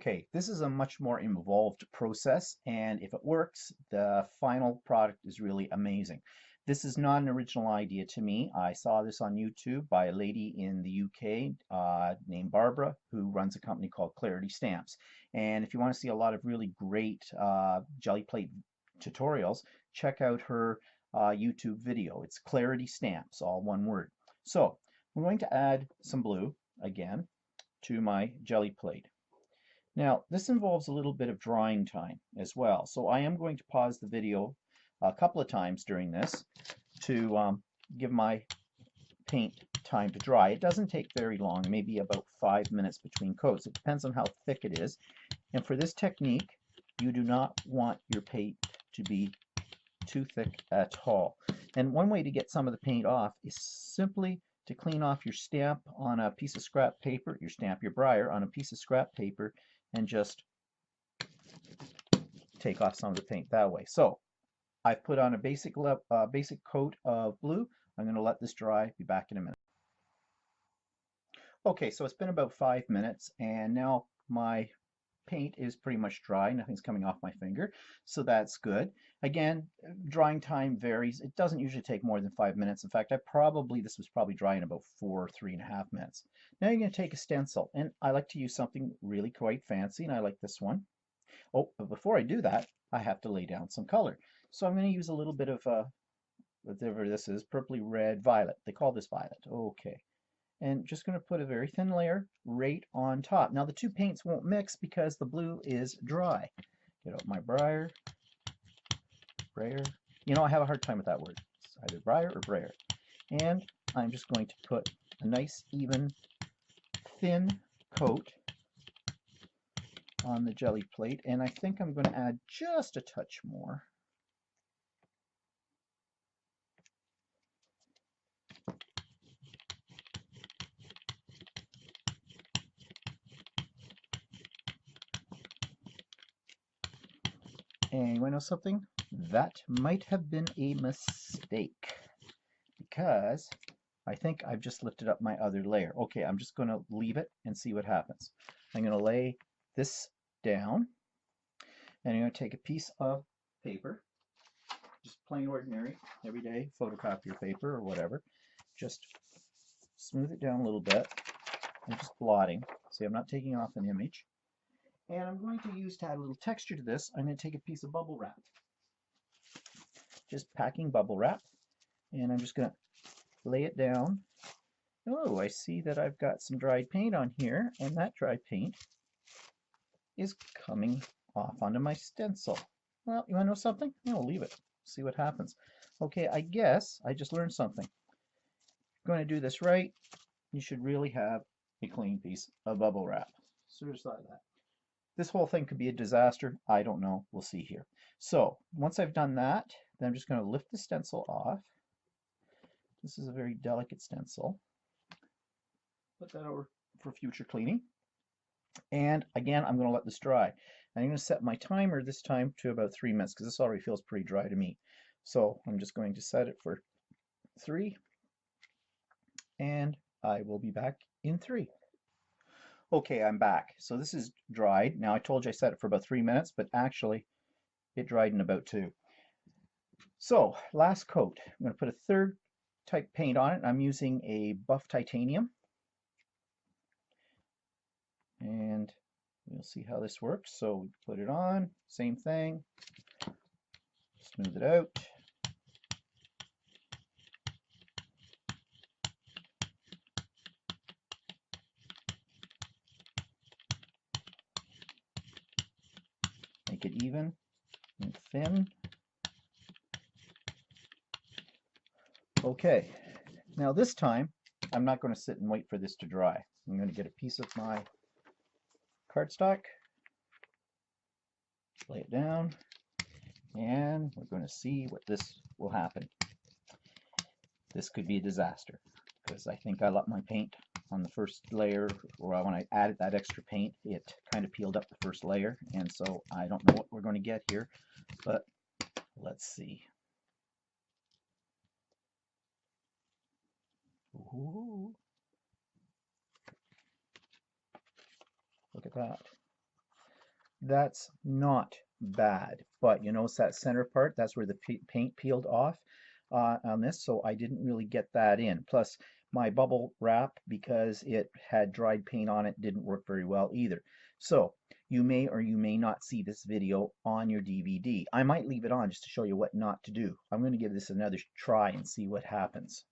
Okay, this is a much more involved process, and if it works, the final product is really amazing. This is not an original idea to me. I saw this on YouTube by a lady in the UK named Barbara, who runs a company called Clarity Stamps. And if you want to see a lot of really great jelly plate tutorials, check out her YouTube video. It's Clarity Stamps, all one word. So I'm going to add some blue again to my jelly plate. Now, this involves a little bit of drying time as well, so I am going to pause the video a couple of times during this to give my paint time to dry. It doesn't take very long, maybe about 5 minutes between coats. It depends on how thick it is. And for this technique, you do not want your paint to be too thick at all. And one way to get some of the paint off is simply to clean off your stamp on a piece of scrap paper, your brayer on a piece of scrap paper, and just take off some of the paint that way. So I've put on a basic coat of blue. I'm going to let this dry. Be back in a minute. Okay, so it's been about 5 minutes, and now my paint is pretty much dry. Nothing's coming off my finger, so that's good. Again, drying time varies. It doesn't usually take more than 5 minutes. In fact, this was probably dry in about 3.5 minutes. Now you're going to take a stencil, and I like to use something really quite fancy, and I like this one. Oh, but before I do that, I have to lay down some color. So I'm going to use a little bit of whatever this is, purpley red, violet. They call this violet. Okay. And just going to put a very thin layer right on top. Now the two paints won't mix because the blue is dry. Get out my brayer. You know, I have a hard time with that word. It's either brayer or brayer. And I'm just going to put a nice, even, thin coat on the jelly plate. And I think I'm going to add just a touch more. And you want to know something? That might have been a mistake because I think I've just lifted up my other layer. Okay, I'm just going to leave it and see what happens. I'm going to lay this down, and I'm going to take a piece of paper, just plain ordinary, everyday photocopier paper or whatever. Just smooth it down a little bit. I'm just blotting. See, I'm not taking off an image. And I'm going to use, to add a little texture to this, I'm going to take a piece of bubble wrap. Just packing bubble wrap. And I'm just going to lay it down. Oh, I see that I've got some dried paint on here, and that dried paint is coming off onto my stencil. Well, you want to know something? I'll leave it. See what happens. Okay, I guess I just learned something. If you're going to do this right, you should really have a clean piece of bubble wrap. So just thought of that. This whole thing could be a disaster. I don't know. We'll see here. So once I've done that, then I'm just going to lift the stencil off. This is a very delicate stencil. Put that over for future cleaning. And again, I'm going to let this dry. I'm going to set my timer this time to about 3 minutes because this already feels pretty dry to me. So I'm just going to set it for 3, and I will be back in 3. Okay, I'm back. So this is dried. Now I told you I set it for about 3 minutes, but actually it dried in about 2. So last coat. I'm going to put a third type paint on it. I'm using a buff titanium. And we'll see how this works. So we put it on, same thing. Smooth it out. Make it even and thin. Okay, now this time I'm not going to sit and wait for this to dry. I'm going to get a piece of my cardstock, lay it down, and we're going to see what this will happen. This could be a disaster because I think I let my paint on the first layer, or when I added that extra paint, it kind of peeled up the first layer, and so I don't know what we're going to get here, but let's see. Ooh. Look at that. That's not bad. But you notice that center part, that's where the paint peeled off on this, so I didn't really get that in. Plus, my bubble wrap, because it had dried paint on it, didn't work very well either. So you may or you may not see this video on your DVD. I might leave it on just to show you what not to do. I'm going to give this another try and see what happens.